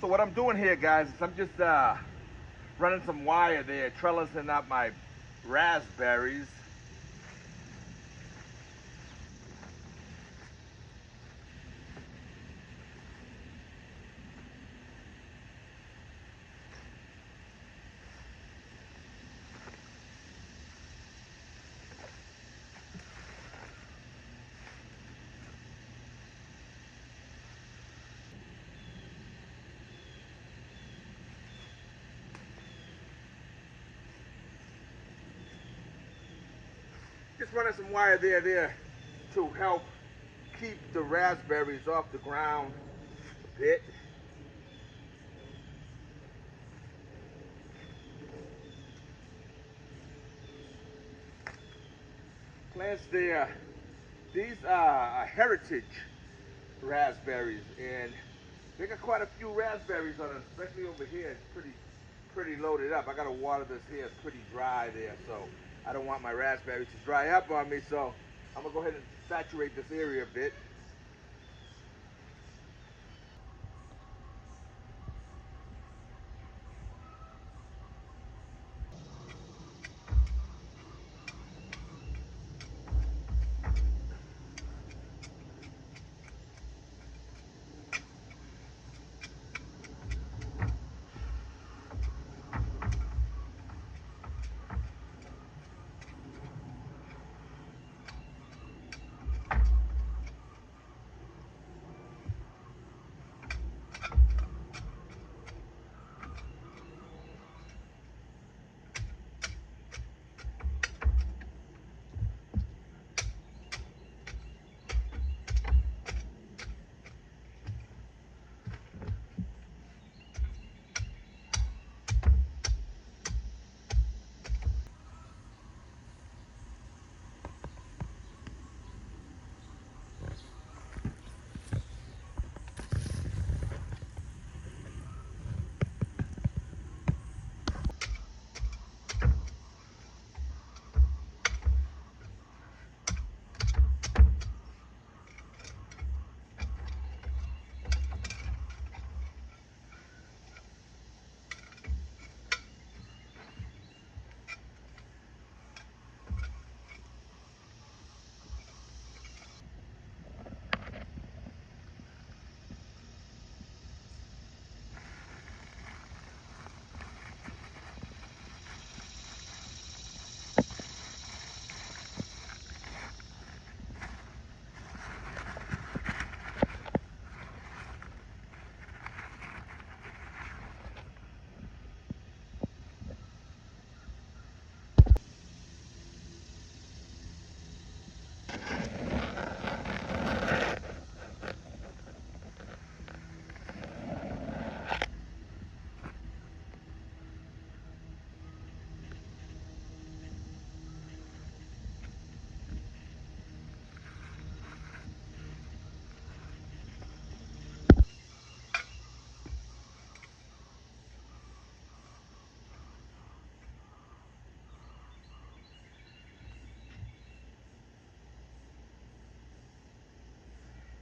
what I'm doing here, guys, is I'm just running some wire there, trellising up my raspberries. Just running some wire there to help keep the raspberries off the ground a bit. Plants there. These are heritage raspberries, and they got quite a few raspberries on them, especially over here. It's pretty loaded up. I gotta water this here. It's pretty dry there, so I don't want my raspberries to dry up on me. So I'm gonna go ahead and saturate this area a bit.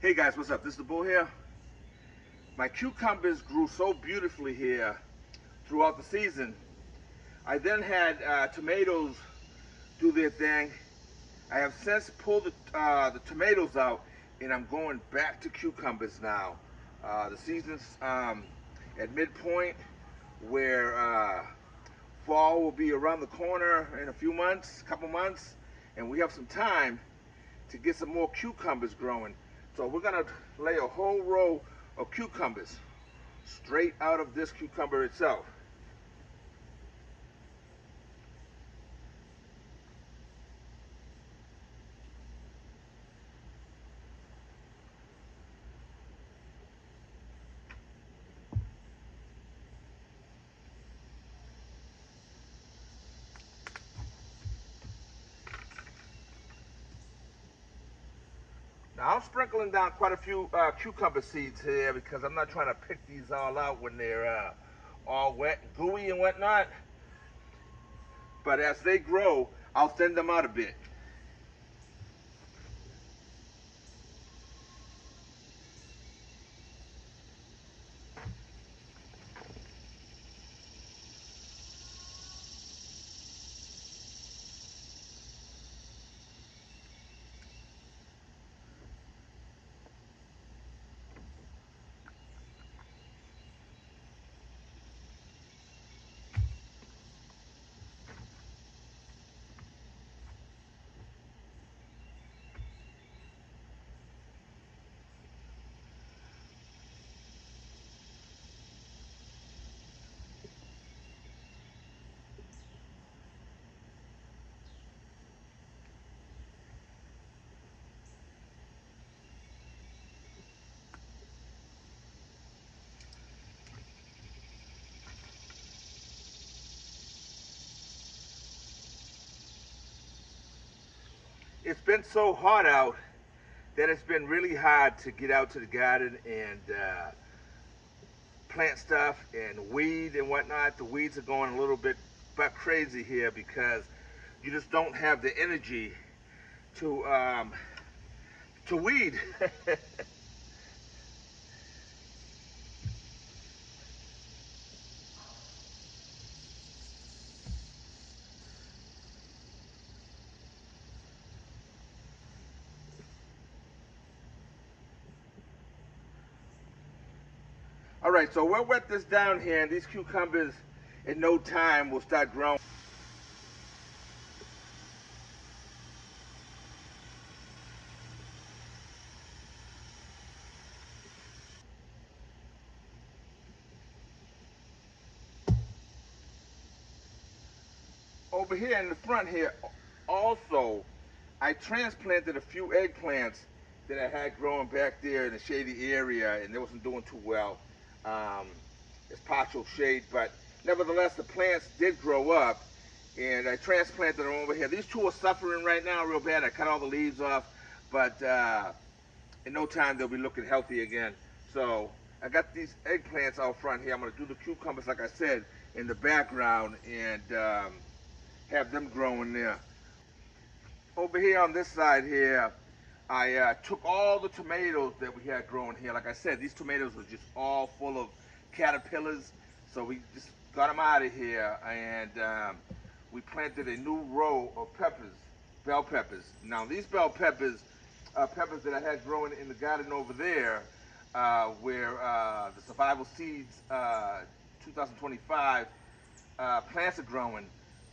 Hey guys, what's up? This is the Bull here. My cucumbers grew so beautifully here throughout the season. I then had tomatoes do their thing. I have since pulled the tomatoes out, and I'm going back to cucumbers now. The season's at midpoint, where fall will be around the corner in a few months, couple months, and we have some time to get some more cucumbers growing. So we're gonna lay a whole row of cucumbers straight out of this cucumber itself. Now I'm sprinkling down quite a few cucumber seeds here because I'm not trying to pick these all out when they're all wet and gooey and whatnot. But as they grow, I'll thin them out a bit. It's been so hot out that it's been really hard to get out to the garden and plant stuff and weed and whatnot. The weeds are going a little bit buck crazy here because you just don't have the energy to weed. All right, so we'll wet this down here, and these cucumbers in no time will start growing. Over here in the front here, also, I transplanted a few eggplants that I had growing back there in a shady area, and they wasn't doing too well. It's partial shade, but nevertheless, the plants did grow up, and I transplanted them over here. These two are suffering right now real bad. I cut all the leaves off, but in no time they'll be looking healthy again. So I got these eggplants out front here. I'm going to do the cucumbers, like I said, in the background, and have them growing there. Over here on this side here, I took all the tomatoes that we had growing here. Like I said, these tomatoes were just all full of caterpillars, so we just got them out of here, and we planted a new row of peppers, bell peppers. Now these bell peppers are peppers that I had growing in the garden over there, where the Survival Seeds 2025 plants are growing,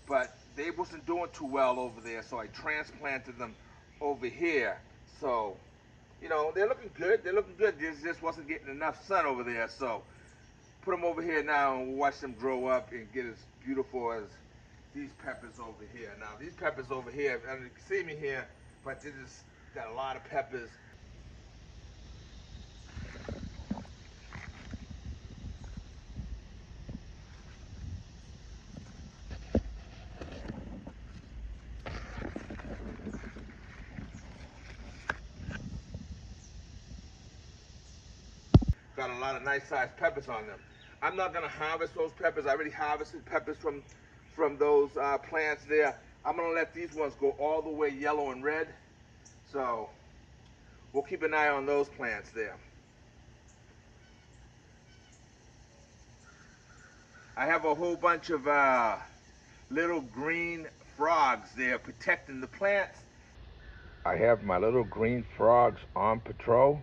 but they wasn't doing too well over there, so I transplanted them over here. So, you know, they're looking good. They're looking good. There just wasn't getting enough sun over there, so put them over here now and watch them grow up and get as beautiful as these peppers over here. Now, these peppers over here, I don't know if you can see me here, but they just got a lot of peppers. Got a lot of nice sized peppers on them. I'm not gonna harvest those peppers. I already harvested peppers from those plants there. I'm gonna let these ones go all the way yellow and red. So we'll keep an eye on those plants there. I have a whole bunch of little green frogs there protecting the plants. I have my little green frogs on patrol,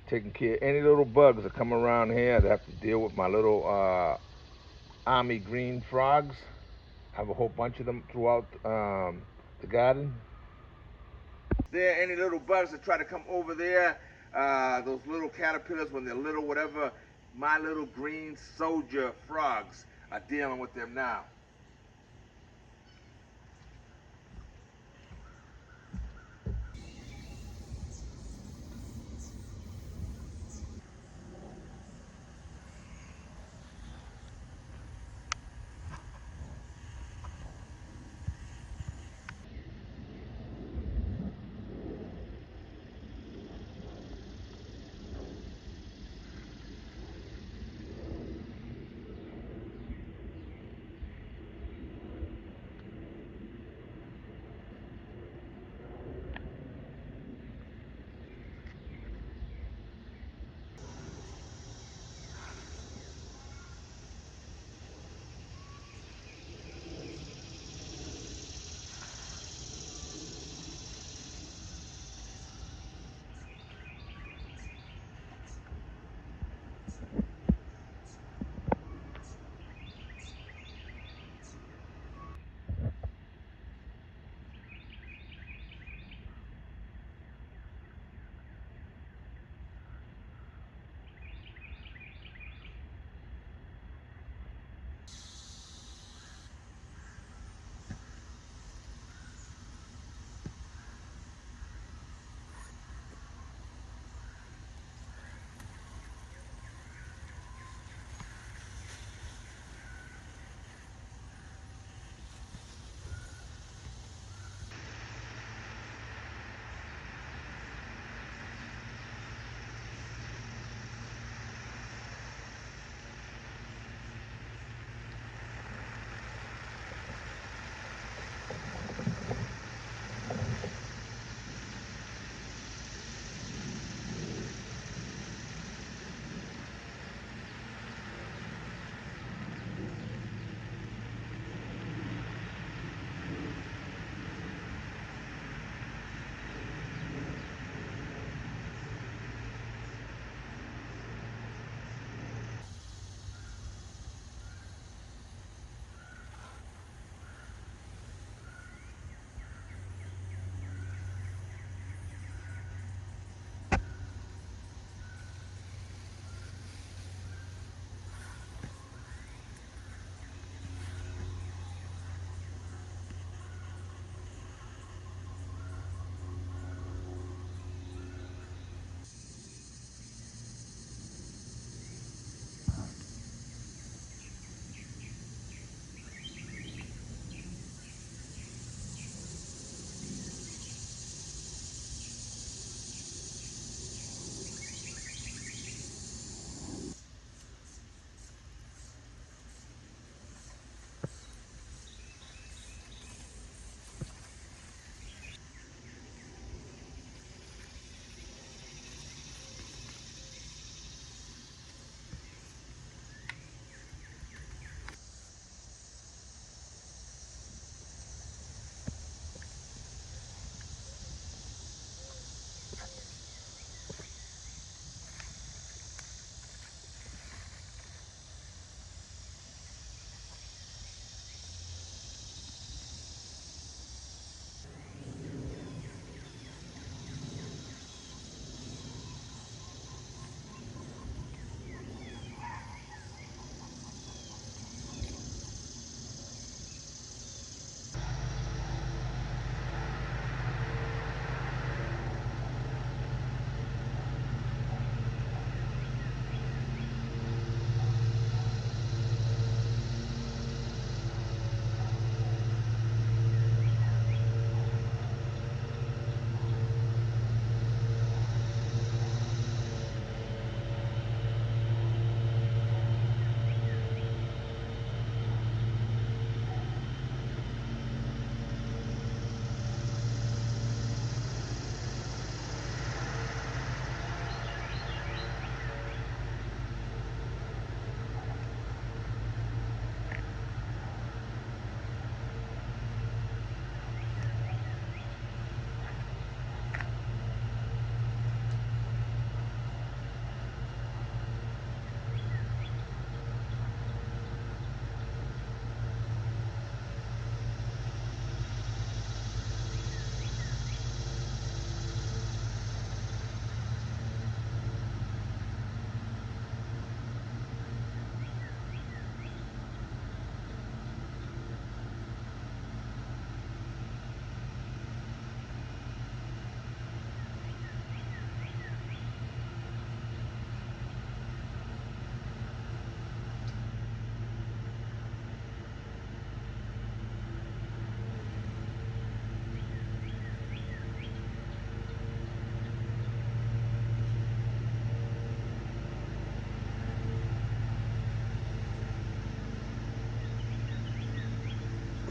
taking care of any little bugs that come around here. I have to deal with my little army green frogs. I have a whole bunch of them throughout the garden. There, any little bugs that try to come over there, those little caterpillars when they're little, whatever, my little green soldier frogs are dealing with them now.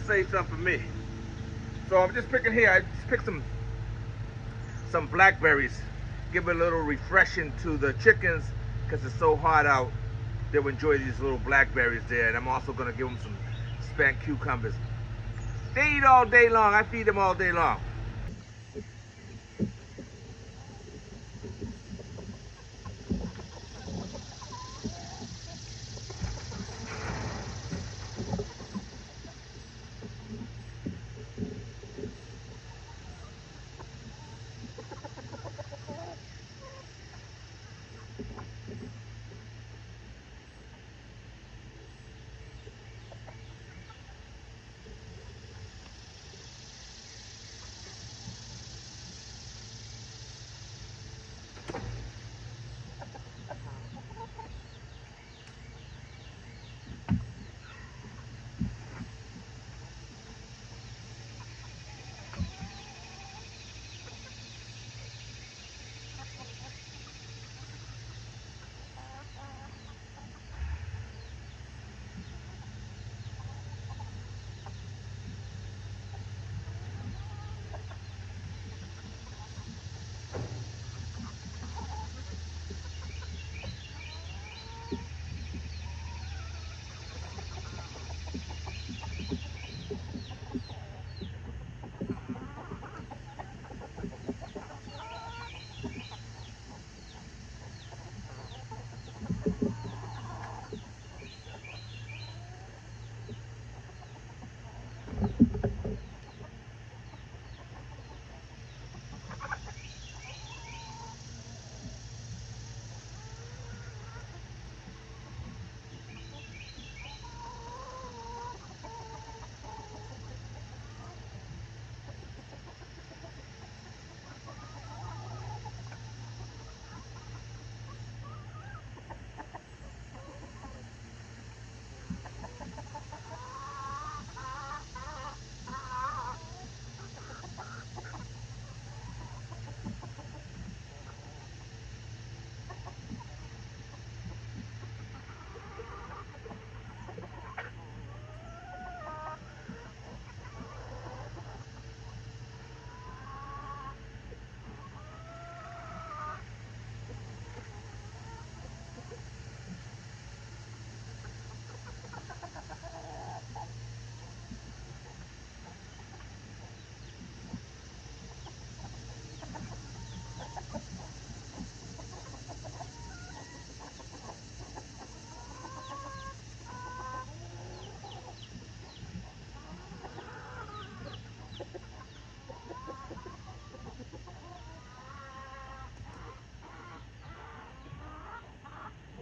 save some for me. So I'm just picking here. I just picked some blackberries. Give it a little refreshing to the chickens because it's so hot out. They'll enjoy these little blackberries there. And I'm also going to give them some spent cucumbers. They eat all day long. I feed them all day long.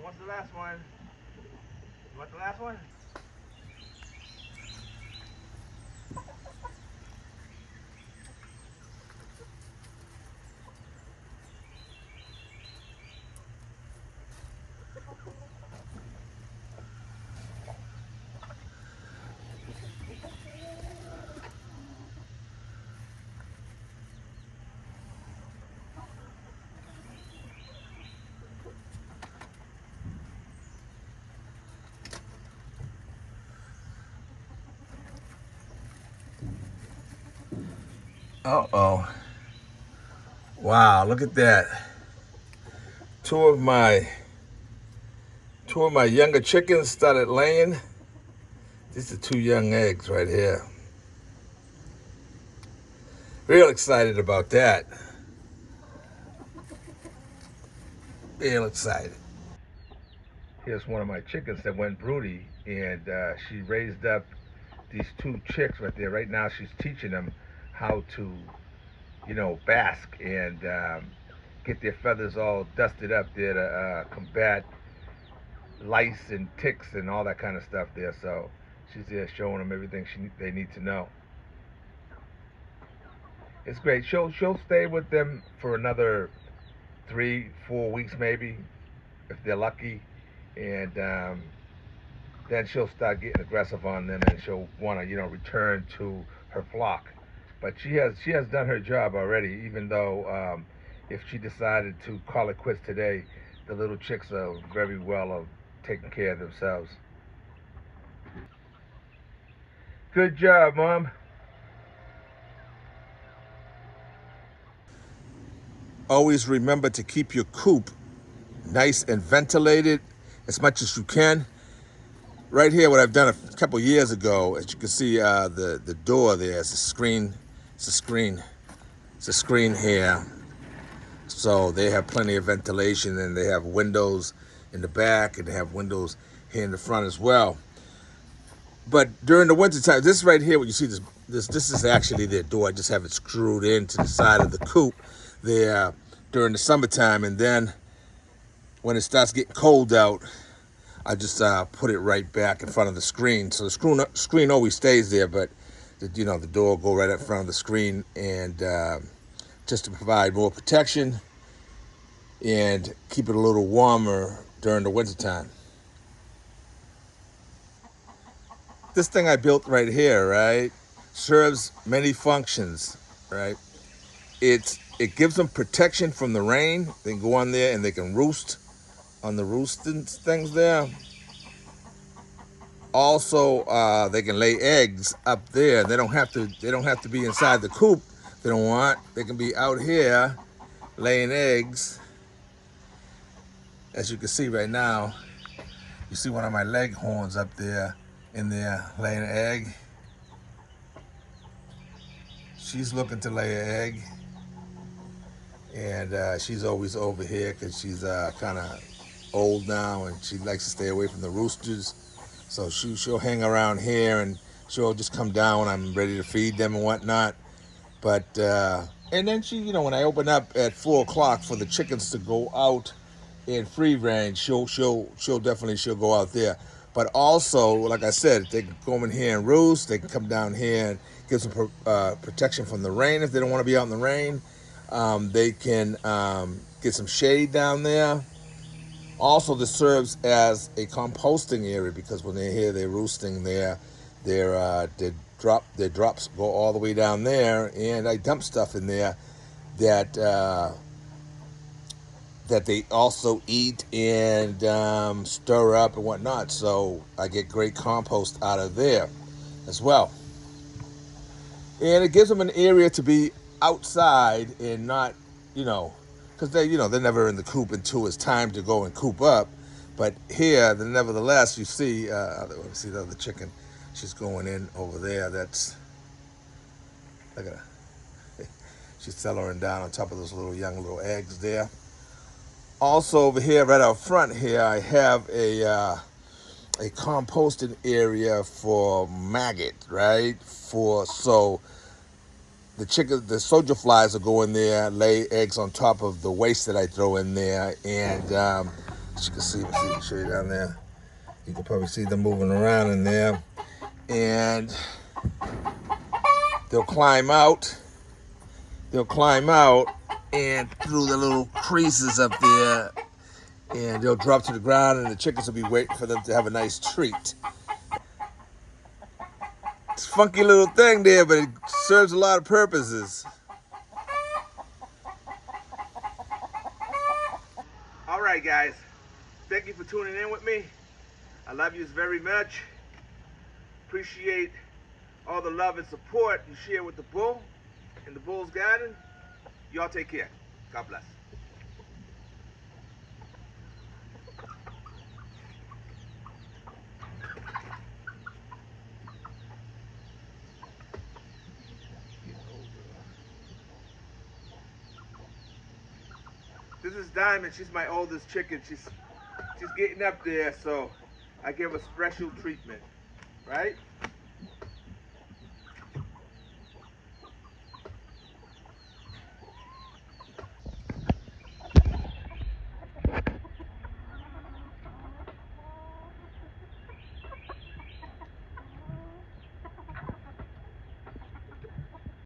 What's the last one? You want the last one? Uh-oh. Wow, look at that. Two of my younger chickens started laying. These are two young eggs right here. Real excited about that. Real excited. Here's one of my chickens that went broody, and she raised up these two chicks right there. Right now she's teaching them how to, bask and get their feathers all dusted up there to combat lice and ticks and all that kind of stuff there. So she's there showing them everything they need to know. It's great. She'll stay with them for another 3-4 weeks maybe, if they're lucky, and then she'll start getting aggressive on them, and she'll want to return to her flock. But she has done her job already. Even though if she decided to call it quits today, the little chicks are very well taking care of themselves. Good job, Mom. Always remember to keep your coop nice and ventilated as much as you can. Right here, what I've done a couple years ago, as you can see, the door there is a screen. It's a screen. It's a screen here. So they have plenty of ventilation, and they have windows in the back, and they have windows here in the front as well. But during the winter time, this right here, what you see, this is actually their door. I just have it screwed into the side of the coop there during the summertime, and then when it starts getting cold out, I just put it right back in front of the screen. So the screen always stays there, but the door will go right up front of the screen, and just to provide more protection and keep it a little warmer during the wintertime. This thing I built right here, right, serves many functions, right? It gives them protection from the rain. They can go on there and they can roost on the roosting things there. Also, they can lay eggs up there. They don't have to be inside the coop. If they don't want. They can be out here laying eggs. As you can see right now, you see one of my leghorns up there in there laying an egg. She's looking to lay an egg, and she's always over here because she's kind of old now, and she likes to stay away from the roosters. So she'll hang around here, and she'll just come down when I'm ready to feed them and whatnot. But and then she, when I open up at 4 o'clock for the chickens to go out in free range, she'll definitely go out there. But also, like I said, they can come in here and roost. They can come down here and get some protection from the rain if they don't want to be out in the rain. They can get some shade down there. Also, this serves as a composting area because when they're here, they're roosting there. Their drops go all the way down there, and I dump stuff in there that they also eat and stir up and whatnot. So I get great compost out of there as well. And it gives them an area to be outside and not, because they're never in the coop until it's time to go and coop up. But here, nevertheless, you see, let me see the other chicken. She's going in over there. Look at her. She's settling down on top of those young little eggs there. Also over here, right out front here, I have a composting area for maggot, right? So the soldier flies will go in there, lay eggs on top of the waste that I throw in there, and as you can see, let me show you down there. You can probably see them moving around in there, and they'll climb out. And through the little creases up there, and they'll drop to the ground, and the chickens will be waiting for them to have a nice treat. It's a funky little thing there, but it serves a lot of purposes. All right, guys. Thank you for tuning in with me. I love you very much. Appreciate all the love and support you share with the bull in the bull's garden. Y'all take care. God bless. This is Diamond. She's my oldest chicken. She's getting up there, so I give her special treatment, right?